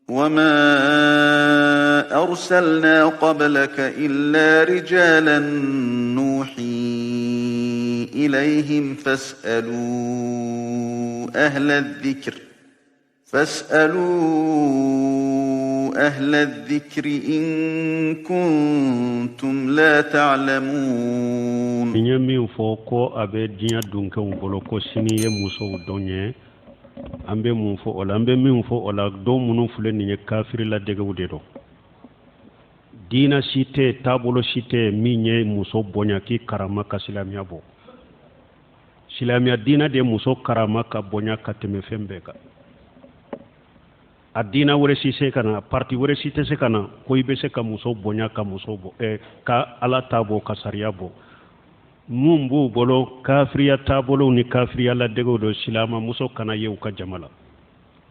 وما أرسلنا قبلك إلا رجالا نوحي إليهم فاسألوا أهل الذكر إن كنتم لا تعلمون. من فوق أبي دنيا دونك وبلوكو سنية موسو دونية ambe mun fo ola ambe min fo ola do munu fulen ni kafiri la dega wudero dina site tabolo site minye muso bonya ki karama ka silamia bo silamia dina de muso karama ka bonya ka teme fembe ka adina wore sise kana parti wore site se kana ko ibe se ka muso bonya ka muso bo ka ala tabo ka sariya bo mumbu bolo kafiriya tabolo ni kafiriya la dego do silama muso kana yew ka jamala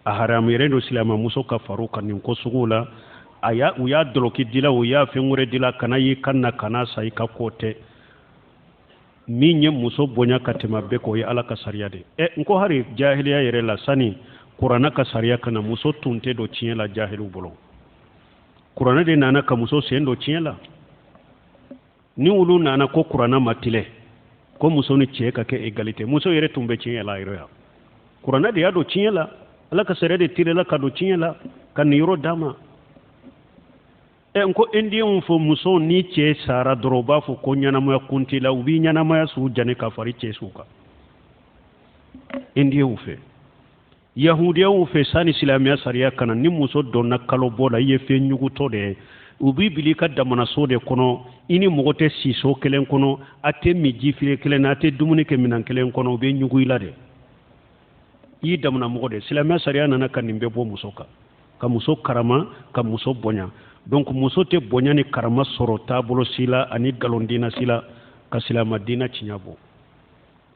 a haram yere do silama muso ka faruka nin ko sugula aya uya doloki dila uya fengure dila kana yi kanna kana sai ka kote minye muso bonya katema be ko ya ala ka sariya de nko hari jahiliya yere la sani qur'ana ka sariya kana muso tunte do ciela jahilu bolo qur'ana de nana ka muso sendo ciela ni wulu nana ko qur'ana matile ko muso ni ce ka ke egalite muso yere tumbe ciye la iro ya qur'ana de yado ciye la ala ka sere de tire la ka do ciye la kan yiro dama ko indian fo muso ni ce sara droba fo ko nyana mo kunti la ubi nyana mo su jane ka fari ce suka indian fe yahudiya fe sani islamiya sariya kana ni muso donna kalo bola ye fe nyugu to de ubi bili ka damana so de kono ini mogote siso kelen kono ate miji file kelen ate dumuni ke minan kelen kono be nyugu ila de yi damana mogode islamiya sariya nana kan nimbe bo musoka ka muso karama ka muso bonya donc muso te bonya ni karama soro tabolo sila ani galondina sila ka silama dina cinyabo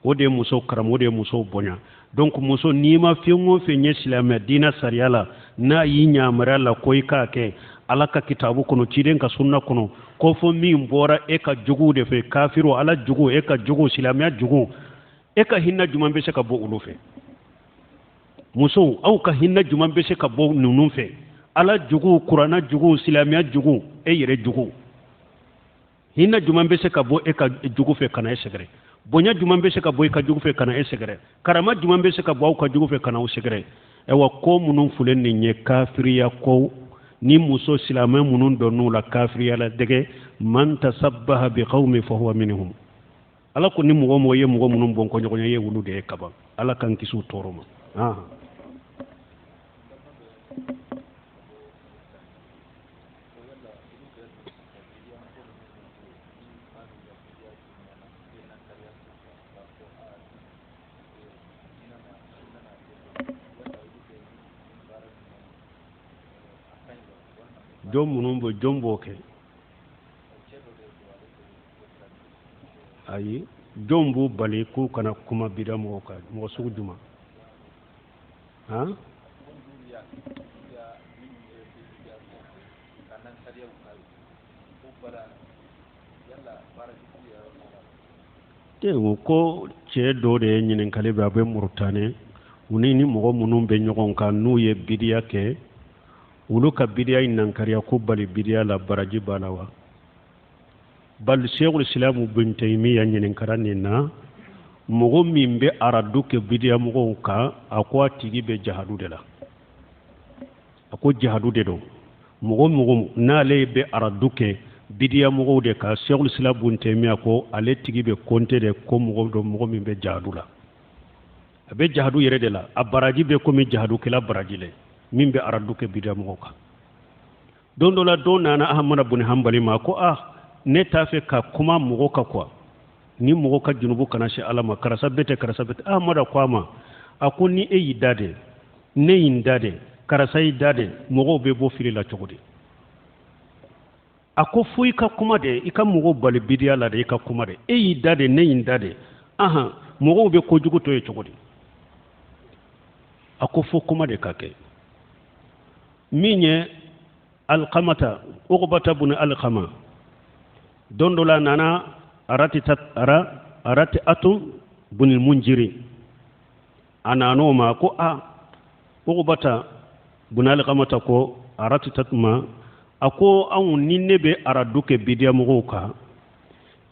ode muso karama ode muso bonya donc muso nima fengo fenye silama dina sariya la na yi nyamara la koy ka ke ala ka kitabu kono ciden ka sunna kono ko fo min bora e ka jugu de fe kafiru ala jugu e ka jugu silamiya jugu e ka hinna juman be se ka bo ulu fe muso au ka hinna juman be se ka bo nunun fe ala jugu qur'ana jugu silamiya jugu e yere jugu hinna juman be se ka bo e ka jugu fe kana e segre bonya juman be se ka bo e ka jugu fe kana e segre karama juman be se ka bo ka jugu fe kana o segre e wa ko munun fulen ni nye kafiriya ko ni muso silama munun donu la kafiriya la dege man tasabbaha bi qaumi fa huwa minhum ala ko ni mugo mo ye mugo munun bon ko nyonya ye wulu de kaba ala kan kisu toroma jomunumbo jomboke ayi jombu bali ku kana kuma bida mo ka mo sugu juma te ko ce do de nyinin kale ba be murtane uni ni mo munum be nyogon kan nu ye bidiya ke ulu ka bidiya nan kariya ko bali bidiya la baraji balawa bal sheikhul islam ibn taymiya nyinin karani na mogo min be aradu ke bidiya mogo ka akwa tigi be jahadu de la ako jahadu de do mogo na le be aradu ke bidiya mogo de ka sheikhul islam ibn taymiya ko ale tigi be konte de ko mogo min be jahadu la abe jahadu yere de la abaraji be ko mi jahadu ke la baraji le min be aradu ke bidiya mogo ka don dola don nana ahmad ibn hanbali ma ko ne ta fe ka kuma mogo ka kwa ni mogo ka junubu kana shi alama karasa bete ahmad kwama akuni e yidade ne yindade karasa yidade mogo be bo fili la chogodi ako fuyi ka kuma de ika mogo bali bidiya la de ika kuma de e yidade ne yindade mogo be ko jugu to e chogodi ako fu kuma de kake minye alqamata uqbata bun alqama dondola nana arati atum bun munjiri anano ma ko uqbata bunal kamata ko arati tatma ako an ninne be aradu ke bidiya mogo ka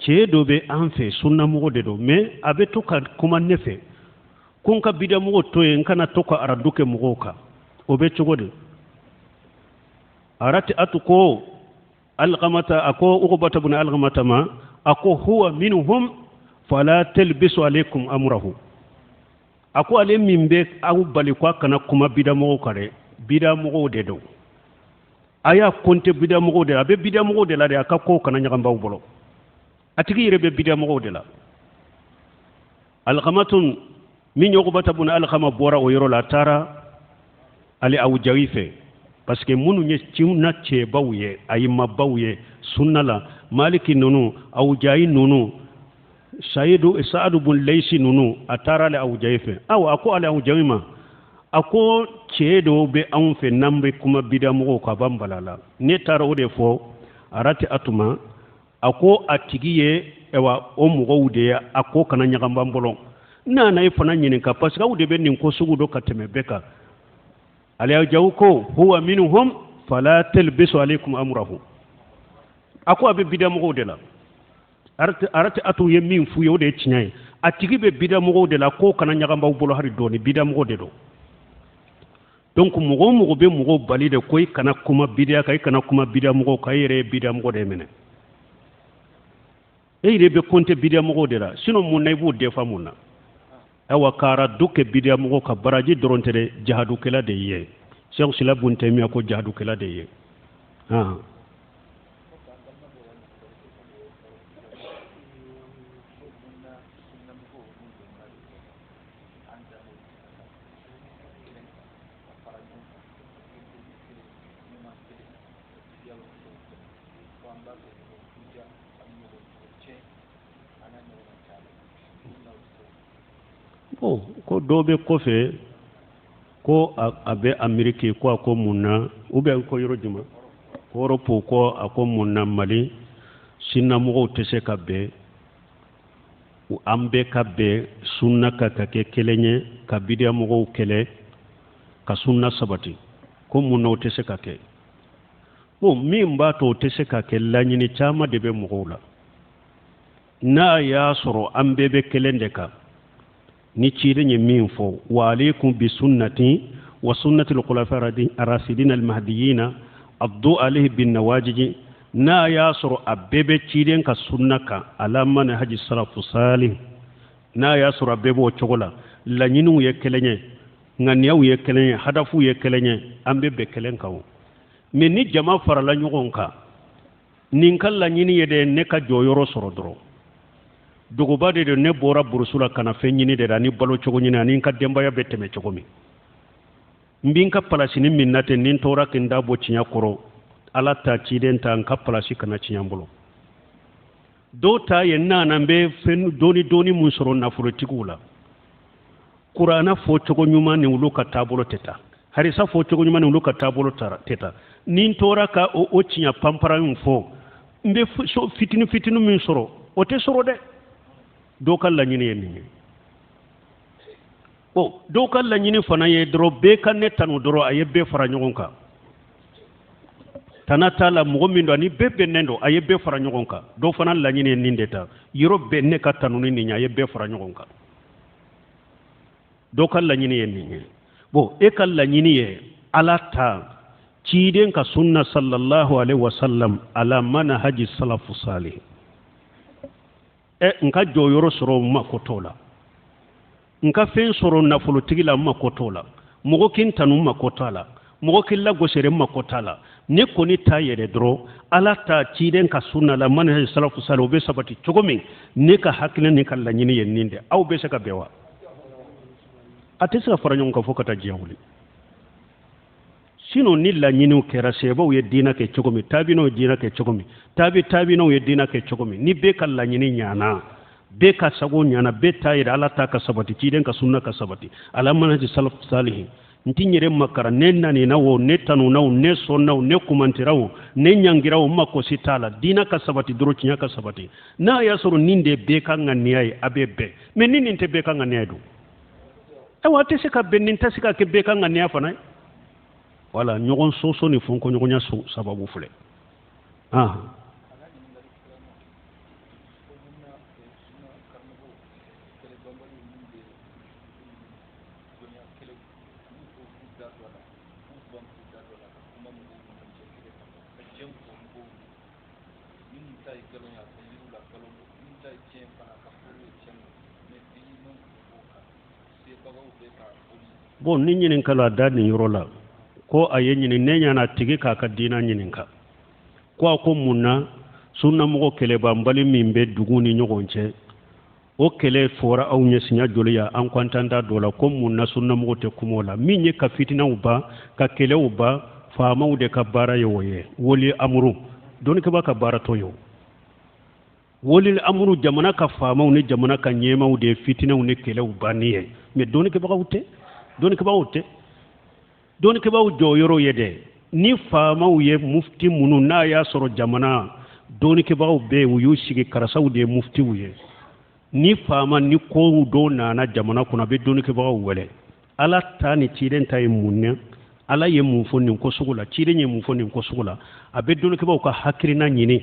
ce do be an fe sunna mogo de do mais abe to ka kuma nefe kun ka bidiya mogo to en kana to ka aradu ke mogo ka o be cogode arati atuko alqamata ako uqbata ibn alqamata ma ako huwa minhum fala talbisu alaykum amrahu ako ale mimbe awu bali kwa kana kuma bidiya mogo kare bidiya mogo de do aya konte bidiya mogo de abe bidiya mogo de la de aka ko kana nyagamba bolo atigi yere be bidiya mogo de la alqamatun min uqbata ibn alqama bora o yoro la tara ali awu jawife parce que munu nye ciuna ce bawye ayima bawye sunnala maliki nunu awu jayi nunu saadu bun laysi nunu atara ali awu jawife aw ako ali awu jawima ako ceedo be an fe nambe kuma bida mogo ka bambalala ne tara o de fo arati atuma ako atigiye ewa o mogo wude ako kana nyagamba mbolo nana ifana nyinin ka parce que wude be nin ko sugu do kateme beka ali jawko huwa minhum fala talbisu alaykum amrahu ako abe bida mogo de la arati atu ye min fu yo de tinyai atigi be bida mogo de la ko kana nyagamba bolo hari doni bida mogo de do donc mogo be mogo bali de koy kana kuma bidia kay kana kuma bidia mogo kayere bidia mogo de mene ire be konte bidia mogo de la sino mun nay bu defa munna awa kara duke bidia mogo ka baraji doronte de jahadu kala de ye cheikh silabun taymiya ko jahadu kala de ye ko dobe kofe ko abe amerike ko ako munna ube ko yoro juma ko europe ko ako munna mali sinna mo tese kabbe ambe kabbe sunna ka ke kelenye ka bidia mo kele ka sunna sabati ko munna tese ka ke mi mba to tese ka ke lanyini chama de be mo la na ya soro ambe be kelende ka ni cire nye min fo wa alaykum bi sunnati wa sunnati al-khulafa ar-rashidin al-mahdiyyin addu alayhi bin nawajij na ya suru abebe ciden ka sunnaka ala man haji salafu salih na ya suru abebe o chogola la nyinu ye kelenye ngani yaw ye kelenye hadafu ye kelenye ambe be kelen kawo mais ni jama fara la nyugonka nin kala nyini yede ne ka joyoro soro doro dogoba de ne bora burusula kana fenyini de ani balo chogo nyina ani ka demba ya beteme chogo mi mbinka palasi ni minnate nin tora kinda bo cinya koro ala ta ciden ta ka palasi kana cinya mbolo do ta yenna nambe fen doni mun soro na furo tigula qur'ana fo chogo nyuma ni uluka tabolo teta harisa fo chogo nyuma ni uluka tabolo teta nin tora ka o cinya pampara fo mbe so fitinu min soro o te soro de dokal la nyini yenni dokal la nyini fana ye dro be kan ne tanu dro ayebe fara nyogonka tanata la mugomindo ani bebe nendo ayebe fara nyogonka do fana la nyini nindeta yiro be ne ka tanu ni nya ayebe fara nyogonka dokal la nyini yenni e kal la nyini ye alata ciden ka sunna sallallahu alaihi wasallam ala manhaji salafu salih nka joyoro soro makotola nka fen soro nafolo tigila makotola mogo kin tanu makotala mogo killa gosere makotala ne koni ta yere dro ala ta ciden ka sunna la manhaj salafu salih be sabati chogomin ne ka hakina ne kala nyini yenninde aw be saka bewa atisa faranyon ka fokata jiyawli sino ni la nyinu kera sebo ye dina ke chogomi tabino dina ke chogomi tabino ye dina ke chogomi ni be kala nyini nyana be ka sago nyana be tayira ala ta ka sabati ciden ka sunna ka sabati ala manhaj salaf salih ntinyere makara nenna ni nawo netanu nawo ne sonnawo ne kumantirawo ne nyangirawo mako sitala dina ka sabati duro cinya ka sabati na ya soro ninde be ka nganiyaye abebe men ninte be ka nganiyaye do e wate se ka benin tasika ke be ka nganiya fana wala ɲɔgɔn soso ni fonko ɲɔgɔnya sababu filɛ bon ni ɲininkala da nin yɔrɔ la ko a ye ɲini ne ɲana tigi k'a ka diina ɲininka ko a ko mun na sunnamɔgɔ kɛlɛbanbali min bɛ dugu ni ɲɔgɔn cɛ o kɛlɛ fɔra aw ɲɛ siɲɛ joli ya an kwantan da dɔ la ko mun na sunnamɔgɔ tɛ kuma o la min ye ka fitinaw ba ka kɛlɛw ba faamaw de ka baara ye o ye woli amuru dɔnnikɛba ka baara tɔ ye o woli amuru jamana ka faamaw ni jamana ka ɲɛmaw de ye fitinaw ni kɛlɛw banni ye mais dɔnnikɛbagaw tɛ dɔnnikɛbaw jɔyɔrɔ ye dɛ ni faamaw ye mufti minnu n'a y'a sɔrɔ jamana dɔnnikɛbagaw bɛ yen u y'u sigi karasaw de ye muftiw ye ni faama ni kow dɔw nana jamana kɔnɔ a bɛ dɔnnikɛbagaw wele ala ta ni ciden ta ye mun ye ala ye mun fɔ nin ko sugu la ciden ye mun fɔ nin ko sugu la a bɛ dɔnnikɛbagaw ka hakilina ɲini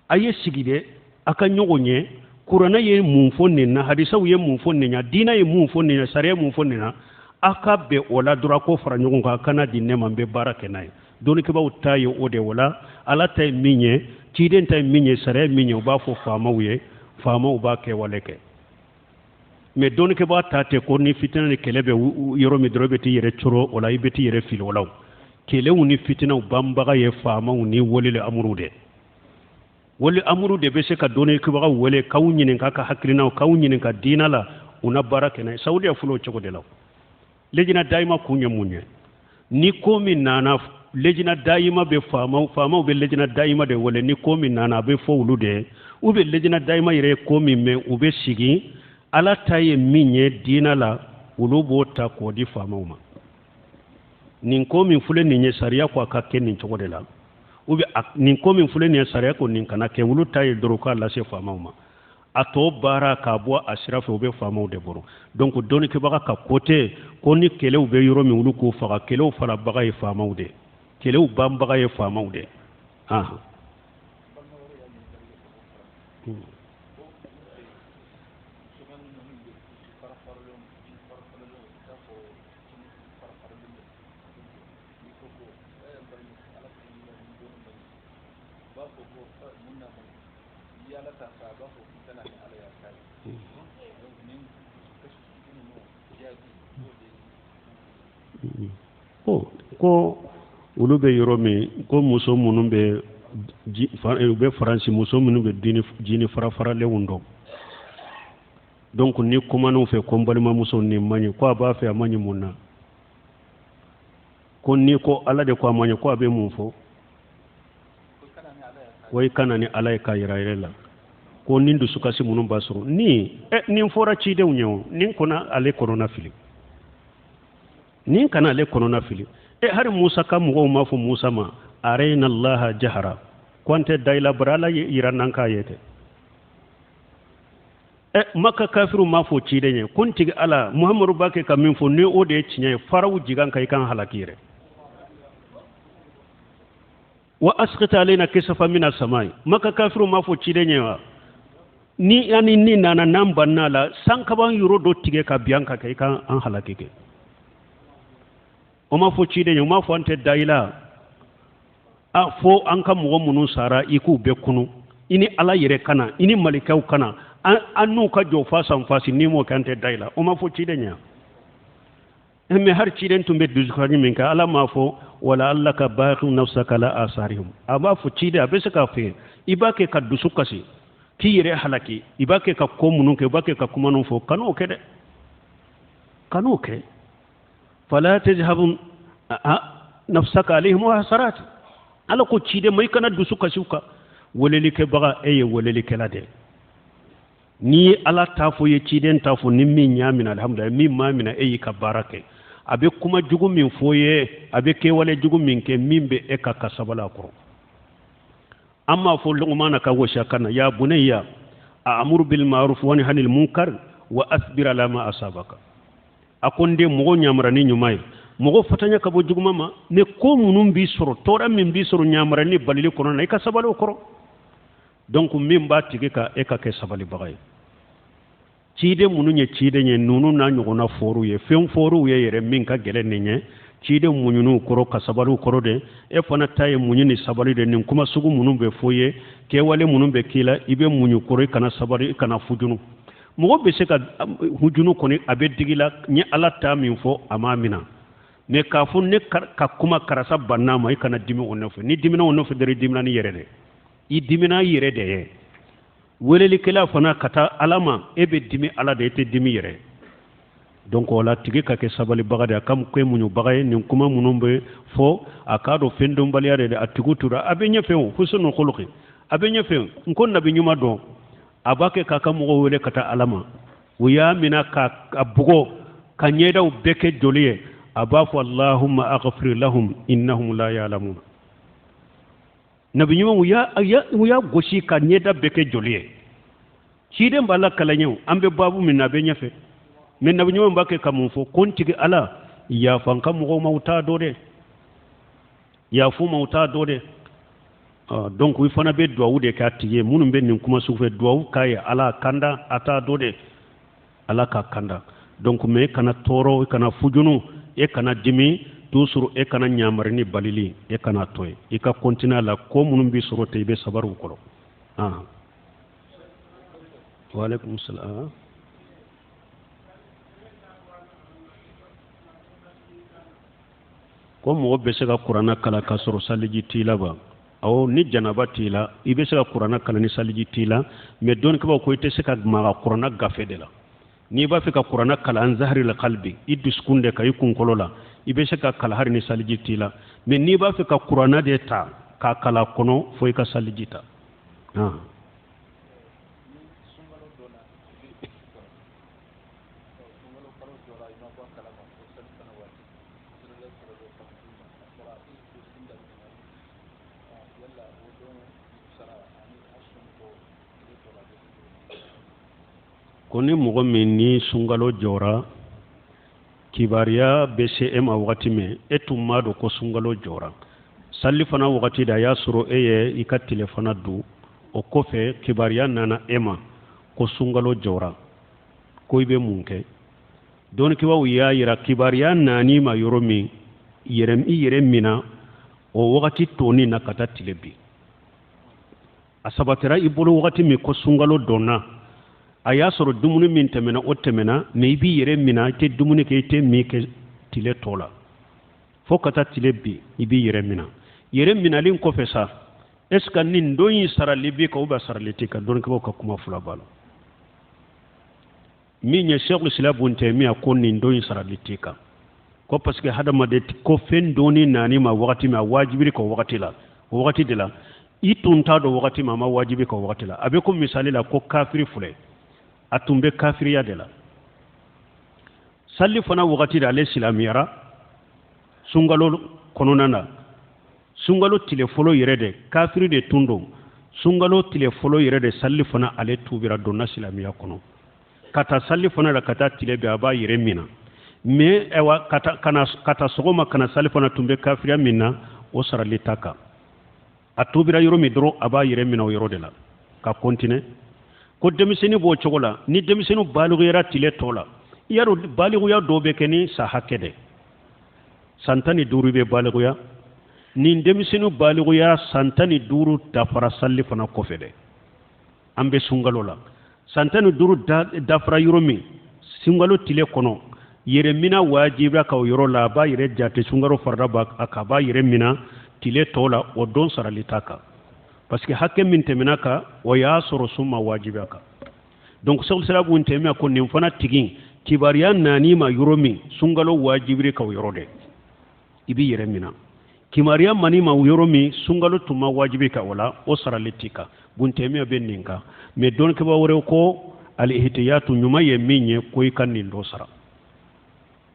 a ye sigi dɛ a ka ɲɔgɔn ye kuranɛ ye mun fɔ nin na hadisaw ye mun fɔ nin na diina ye mun fɔ nin na sariya ye mun fɔ nin na a ka bɛn o la dɔrɔn ko fara ɲɔgɔn kan a kana di ne ma n bɛ baara kɛ n'a ye dɔnnikɛbaw ta ye o de o la ala ta ye min ye ciden ta ye min ye sariya ye min ye u b'a fɔ faamaw ye faamaw b'a kɛwale kɛ mais dɔnnikɛbaw ta tɛ ko ni fitina ni kɛlɛ bɛ yɔrɔ min dɔrɔn i bɛ t'i yɛrɛ coro o la i bɛ t'i yɛrɛ fili o la kɛlɛw ni fitinaw banbaga ye faamaw ni wolile amuru de woli amuru de bɛ se ka dɔnnikɛbagaw wele k'aw ɲininka ka hakilinaw k'aw ɲininka diina la u na baara kɛ n'a ye saudiya filɛ o cogo de la lejina daima kun ye mun ye ni ko min nana lejina daima bɛ faamaw bɛ lejina daima de wele ni ko min nana a bɛ fɔ olu de u bɛ lejina daima yɛrɛ ye ko min mɛn u bɛ sigi ala ta ye min ye diina la olu b'o ta k'o di faamaw ma nin ko min filɛ nin ye sariya ko a ka kɛ nin cogo de la ou bien nin ko min filɛ nin ye sariya ko nin kana kɛ olu ta ye dɔrɔn k'a lase faamaw ma a tɔ baara k'a bɔ a sira fɛ u bɛ faamaw de bolo donc dɔnnikɛbaga ka kote ko ni kɛlɛw bɛ yɔrɔ min olu k'u faga kɛlɛw farabaga ye faamaw de kɛlɛw banbaga ye faamaw de ko olu bɛ yɔrɔ min ko muso minnu bɛ faransi muso minnu bɛ jini farafaranlenw dɔn donc ni kuman'u fɛ ko n balimamuso nin man ɲi ko a b'a fɛ a man ɲi mun na ko ni ko ala de ko a man ɲi ko a bɛ mun fɔ ko i kana ni ala ye k'a yira yɛrɛ la ko ni dusukasi minnu b'a sɔrɔ nin fɔra cidenw ye o nin kana ale kɔnɔna fili nin kana ale kɔnɔna fili hari musa ka mɔgɔw m'a fɔ musa ma arayna allaha jahara ko an tɛ da i la bari ala yira n'an k'a ye tɛ maka kafiru m'a fɔ ciden ye ko n tigi ala muhamadu b'a kɛ ka min fɔ ni o de ye tiɲɛ ye faraw jigan kan i kan halaki yɛrɛ wa asqita alayna kisafa min as-samai maka kafiru m'a fɔ ciden ye wa ni ani ni nana n'an banna la san kaban yɔrɔ dɔ tigɛ ka biyan ka kɛ i kan an halaki kɛ o ma fɔ ciden ye o ma fɔ an tɛ da i la a fo an ka mɔgɔ minnu sara i k'u bɛɛ kunu i ni ala yɛrɛ kana i ni malikɛw kana an n'u ka jɔ fa san fasi ni m'o kɛ an tɛ da i la o ma fɔ ciden ye mais hari ciden tun bɛ dusukasi min kɛ ala m'a fɔ wala alla ka baqi nafsaka la asarihum a b'a fɔ ciden a bɛ se k'a fɛ i b'a kɛ ka dusu kasi k'i yɛrɛ halaki i b'a kɛ ka ko minnu kɛ i b'a kɛ ka kuma minnu fɔ kan'o kɛ dɛ kan'o kɛ fala tazhabu nafsaka alayhim hasarat ala ko ciden ma i kana dusu kasi ka welelikɛbaga e ye welelikɛla de ni ala t'a fɔ ye ciden t'a fɔ ni min y'a minɛ alhamdulillah min m'a minɛ e y'i ka baara kɛ a bɛ kuma jugu min fɔ ye a bɛ kɛwale jugu min kɛ min bɛ e ka kasabala kɔrɔ an m'a fɔ luqmana ka wasiya kana ya bunayya a'muru bil ma'ruf wa anil munkar wa asbir ala ma asabaka a ko n den mɔgɔ ɲamara ni ɲuman ye mogo fatanya ka bo juguma ma ne ko munum bi soro tora min bi soro nyamara ni balili kono na ka sabali koro donc min ba tigi ka e ka ke sabali bagay ciide munu nye ciide nye nunu na nyugona foru ye fen foru ye yere min ka gele ne nye ciide munyunu koro ka sabali koro de e fana taye munyuni sabali de nin kuma sugu munum be foye ke wale munum be kila ibe munyu koro kana sabali kana fujunu mogo be se ka hujunu koni abe digila nye ala ta min fo amamina ne ka fu ne ka kuma karasa banna ma kana dimi onofo ni dimina onofo dere dimina ni yere de i dimina yere de ye weleli kala fana kata alama ebe dimi ala de te dimi yere donc wala tigi ka ke sabali bagade kam ko munyu bagaye ni kuma munumbe fo akado fendum baliyade de atigutura abe nyefe husnul khuluqi abe nyefe ngon nabi nyuma do abake kaka mogo wele kata alama wuya mina ka abugo kanyeda ubeke joliye abafu allahumma aghfir lahum innahum la ya'lamun nabi nyuma wuya goshi kanyeda beke joliye cide mbala kalanyo ambe babu min nabe nyafe men nabi nyuma mbake kamunfo kontigi ala ya fanka mogo mauta dode ya fu mauta dode donc wi fana be duwawu de ka tiye munum be nin kuma sufe duwawu kay ala kanda ata dode ala ka kanda donc me kana toro kana fujunu e kana dimi tusuru e kana nyamarni balili e kana toy e ka continue la ko munum bi sorote be sabaru ko wa alaikum salam ko mo be se ka qur'ana kala ka soro saliji tilaba aw ni janaba tila ibe se ka qur'ana kala ni saliji tila me don ko ko ite se ka ma qur'ana gafe de la ni ba fe ka qur'ana kala an zahri al qalbi idus kunde kay kun kolola ibe se ka kala har ni saliji tila me ni ba fe ka qur'ana de ta ka kala kono fo ka saliji ta koni mogo min ni sungalo jora kibariya BCM a wakati me etumma do ko sungalo jora salli fana wakati da ya suro eye ika telefona du o kofe kibariya nana ema ko sungalo jora ko ibe munke don kiwa wiya yira kibariya nani ma yoromi yerem mina o wakati toni na kata tilebi asabatira ibolo wakati me ko sungalo donna aya soro dumuni min temena o temena me bi yere mina te dumuni ke te mi ke tile tola fo kata tile bi ibi yere mina lin ko fesa eska nin doyi sara libi ka uba sara litika don ko ka kuma fula balo mi nya sheikhul islam bun taymiya ko nin doyi sara litika ko parce que hadama de ko fen doni nani ma wakati ma wajibi ko wakati la wakati de la itunta do wakati ma wajibi ko wakati la abe ko misali la ko kafiri fule atumbe kafiriya de la salli fana wakati da ale silamiyara sungalo kononana sungalo tile folo yere de kafiri de tundo sungalo tile folo yere de salli fana ale tubira donna silamiya kono kata salli fana da kata tile be aba yere mina me ewa kata sogoma kana salli fana tumbe kafiriya minna o sarali taka atubira yoro mi dro aba yere mina o yoro de la ka continue ko demiseni bo chogola ni demisenu baliguyara tile tola yaro baliguya dobe keni sa hakede santani duru be baliguya ni demisenu baliguya santani duru dafara salli fana kofede ambe sungalola santani duru dafara yuromi sungalo tile kono yere mina wajibra ka yoro la ba yere jate sungaro farda ba akaba yere mina tile tola o don saralitaka parce que hakke min teminaka o ya soro summa wajibaka donc sawl salabu temia ko nim fana tigin kibariya nani ma yuromi sungalo wajibri ka yorode ibi yeremina kimariya mani ma yuromi sungalo tuma wajibi ka wala o saralitika bun temia benninka me don ke ba wore ko al ihtiyatu nyuma yeminye ko ikanni ndo sara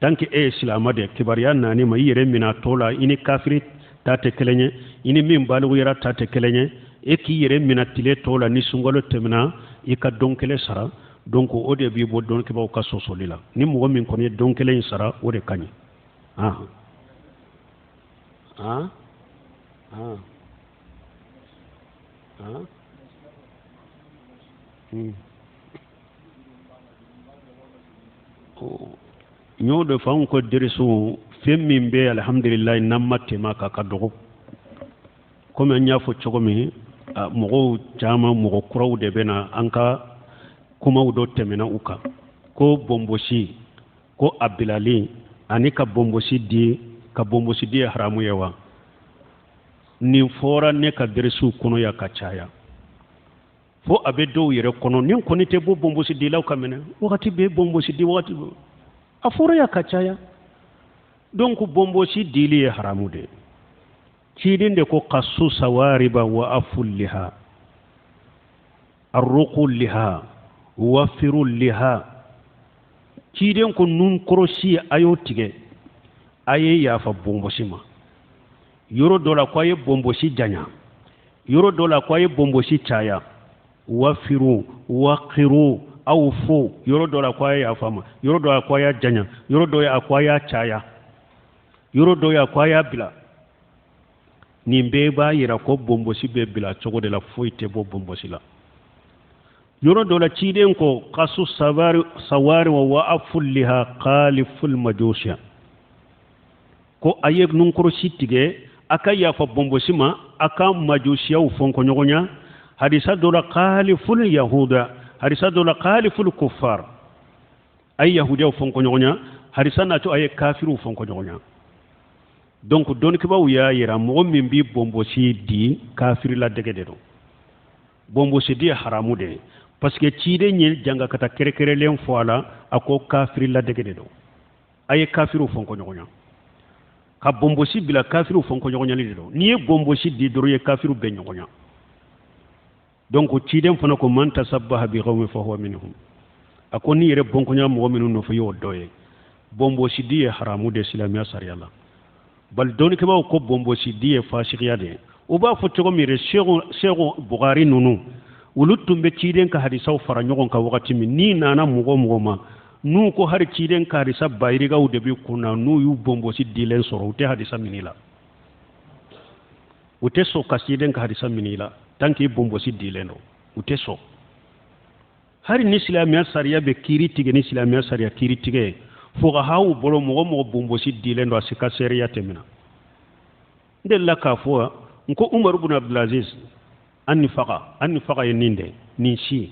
tanki islamade kibariya nani ma yeremina tola ini kafiri tate kelenye ini min balu yara tate kelenye e ki yere mina tile tola ni sungalo temna e ka donkele sara donc o de bi bo don ke ba ka sosolila ni mo min ko ni donkele sara o de kanyi ah ah ah ah ñoɗo fan ko derisu femmin be alhamdulillah nammattema ka dogo comme an ñafo cogomi mogo cama mogo kuraw de bena an ka kumaw do temena uka ko bombosi ko abilali ani ka bombosi di haramu yewa nin fora ne ka derisu kono ya ka caya fo abe dow yere kono nin koni te bo bombosi di law kamene wakati be bombosi di wakati a fora ya ka caya donc bombosi dili ye haramu de ciidinde ko qassu sawariba wa afulliha arruqu liha wafiru liha ciiden ko nun korosi ayo tige aye yafa bombosi ma yoro dola ko aye bombosi janya yoro dola ko aye bombosi caya wafiru waqiru awfu yoro dola ko aye yafa ma yoro dola ko aye janya yoro dola ko aye caya yoro doya ko aya bila ni mbeba yira ko bombosi be bila cogo de la foite bo bombosi la yoro dola ciiden ko qasu sawari wa afulliha qaliful majusha ko ayek nun koro sitige aka yafa bombosi ma aka majusha u fonko nyogonya hadisa dola qaliful yahuda hadisa dola qaliful kuffar ay yahuda u fonko nyogonya hadisa na to ay kafiru fonko nyogonya donc don ki baw ya yira mo min bi bombosi di kafir la dege de do bombosi di haramu de parce que ciide ñi janga kata kere kere len foala ako kafir la dege de do ay kafiru fonko ñoña ka bombosi bila kafiru fonko ñoña li do ni bombosi di do ye kafiru be ñoña donc ciide fana ko man tasabbaha bi qawmi fa huwa minhum ako ni yere bonko ñam mo minun no fa yo doye bombosi di haramu de islamia sariyala bal doni ke baw ko bombosi di fasiqiya de o ba fo to mi re shego bukhari nunu wulutum be ciiden ka hadisa fara nyogon ka wakati mi ni nana mugo ma nu ko har ciiden ka hadisa bayri gaw de bi kuna nu yu bombosi di len soro te hadisa minila ute so ka ciiden ka hadisa minila tanki bombosi di len do ute so hari ni islamia sariya be kiri tige ni islamia sariya kiri tige foga hawu bolo mogo bombosi dilendo asika seriya temina ndella ka fo nko umar ibn abdulaziz anni faqa yeninde ni shi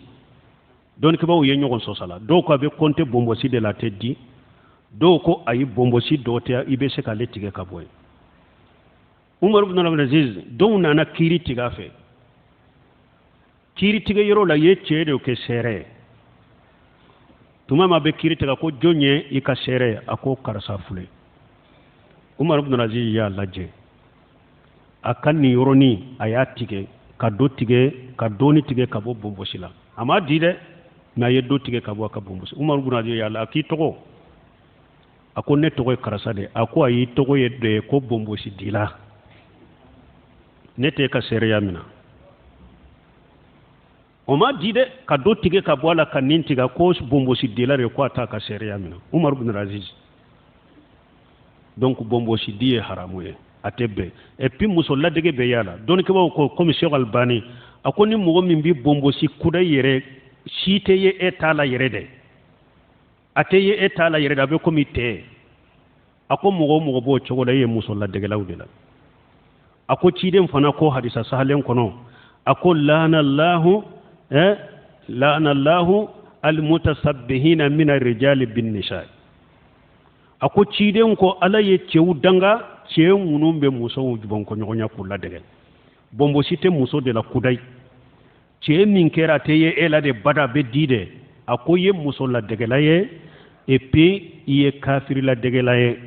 don ke bawo yenyo gon sosala do ko be konte bombosi de la teddi do ko ayi bombosi do te ibe se ka letige ka boy umar ibn abdulaziz do nana kiri tiga fe kiri tiga yoro la ye chede o ke sere tuma ma be kiri tega ko jonye i ka sere ako karasa fule umar ibn aziz ya laje akan ni yoroni aya tige ka do ni tige ka bo bombosi la ama dide na ye do tige ka bo ka bombosi umar ibn aziz ya la ki togo ako ne togo karasa de ako ayi togo ye de ko bombosi dila ne te ka sere ya mina o ma dide ka do tige ka bola ka nintiga ko bombosi delare ko ata ka sharia mina umar ibn aziz donc bombosi die haramu e atebe et puis musolla dege be yala don ke ko commission albani akoni mo min bi bombosi kuda yere shite ye etala yere de ateye etala yere da be comité ako mo bo chogo da ye musolla dege lawdela ako ciden fana ko hadisa sahalen kono ako lana allah la'ana Allahu al-mutasabbihina min ar-rijali bin-nisa ako ciiden ko ala ye cewu danga cewu munum be muso jubon ko nyonya kula degen bombo site muso de la kudai ce min kera te ye ela de bada be dide ako ye muso la degela ye et puis ye kafir la degela ye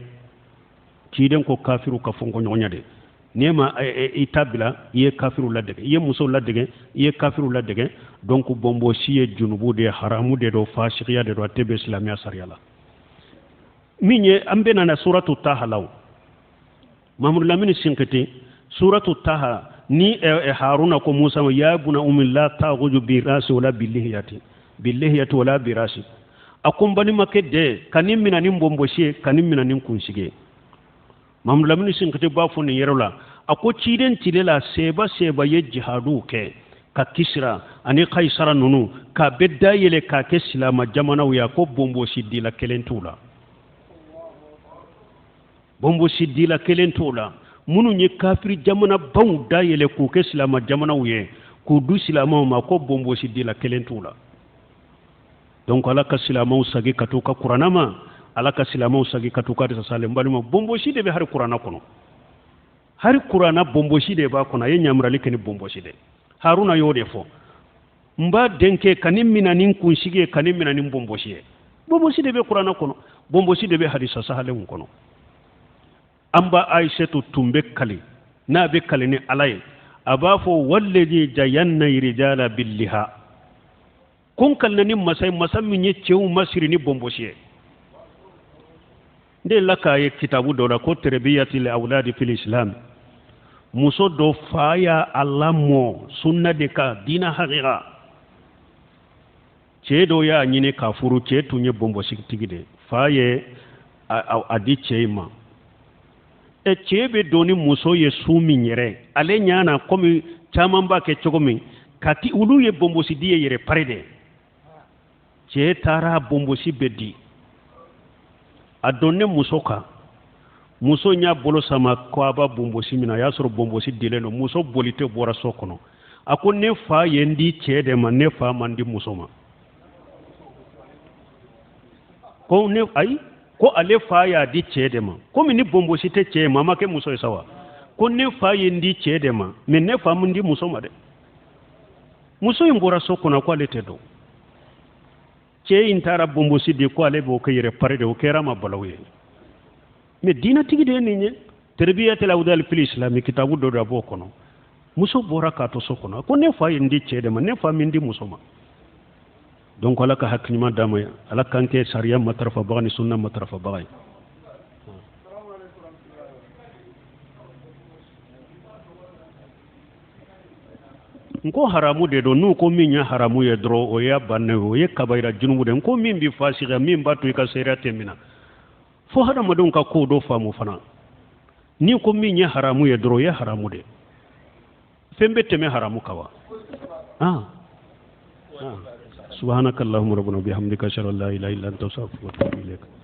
ciiden ko kafiru ka fonko nyonya de nema itabila ye kafiru la dege ye muso la dege ye kafiru la dege donc bombo siye junubu de haramu de do fasiqiya de do tebe islamia sariyala minye ambena na suratu taha law mamul lamin sinkati suratu taha ni haruna ko musa ya buna umil la taguju bi rasi wala billihiyati wala bi rasi akumbani makede kanim minanim bombo siye kanim minanim kunsige Mam Lamine Sinkati ba fo ni yerola ako ciden tilela seba ye jihadu ke ka Kisra ani Kaisara nunu ka bedda yele ka ke silama jamana ya ko bombo sidila kelentula bombo sidila kelentula munu nye kafiri jamana baw da yele ko ke silama jamana ye ko du silama ma ko bombo sidila kelentula donc ala ka silama usagi katuka Qur'anama ala ka silama usagi katuka de salem balima bombo side be har Qur'ana kono har Qur'ana bombo side ba kono ye nyamrali keni bombo side Haruna yode fo mba denke kanim minanin kunshige kanim minanin bombo side be Qur'ana kono bombo side be hadisa sahalen kono amba Aishatu tumbe kali na be kali ni alay abafo wallazi jayanna rijala billiha kun kalnani masammin ye cewu masiri ni bombo de laka ye kitabu dola ko tarbiyati li awladi fil islam muso do faya alamo sunna de ka dina haqiqa ce do ya nyine kafuru ce tunye bombo tigide faye adi ceima e cebe doni muso ye sumi nyere ale nyana komi chamamba ke chogomi kati ulu ye bombo diye yere parede ce tara bombo bedi adonne muso ka muso nya bolo sama ko aba bombosi mina ya soro bombosi dileno muso bolite bora sokono ako ne fa yendi cede ma ne fa mandi muso ma ko ne ay ko ale fa ya di cede ma ko mi ni bombosi te ce mama ke muso sawa ko ne fa yendi cede ma me ne fa mandi muso ma de muso bora sokono ko ale te do ce intara bombosi di ko ale bo ke yere parede o kera ma balawe mais dina tigi de ni tarbiyat al-awdal fil islam kitabu do da bokono muso bora ka to sokono ko ne fa yindi cede ma ne fa mindi muso ma donc ala ka hakima dama ala kanke sariya matrafa bagani sunna matrafa bagay nko haramu de do nu ko minya haramu ye dro o ya banne o ye kabaira junubu de ko min bi fasira min batu ka sera temina fo hada madon ka ko do famu fana ni ko minya haramu ye dro ya haramu de fembe teme haramu kawa subhanakallahumma rabbana bihamdika ashhadu an la ilaha illa anta astaghfiruka wa atubu ilaik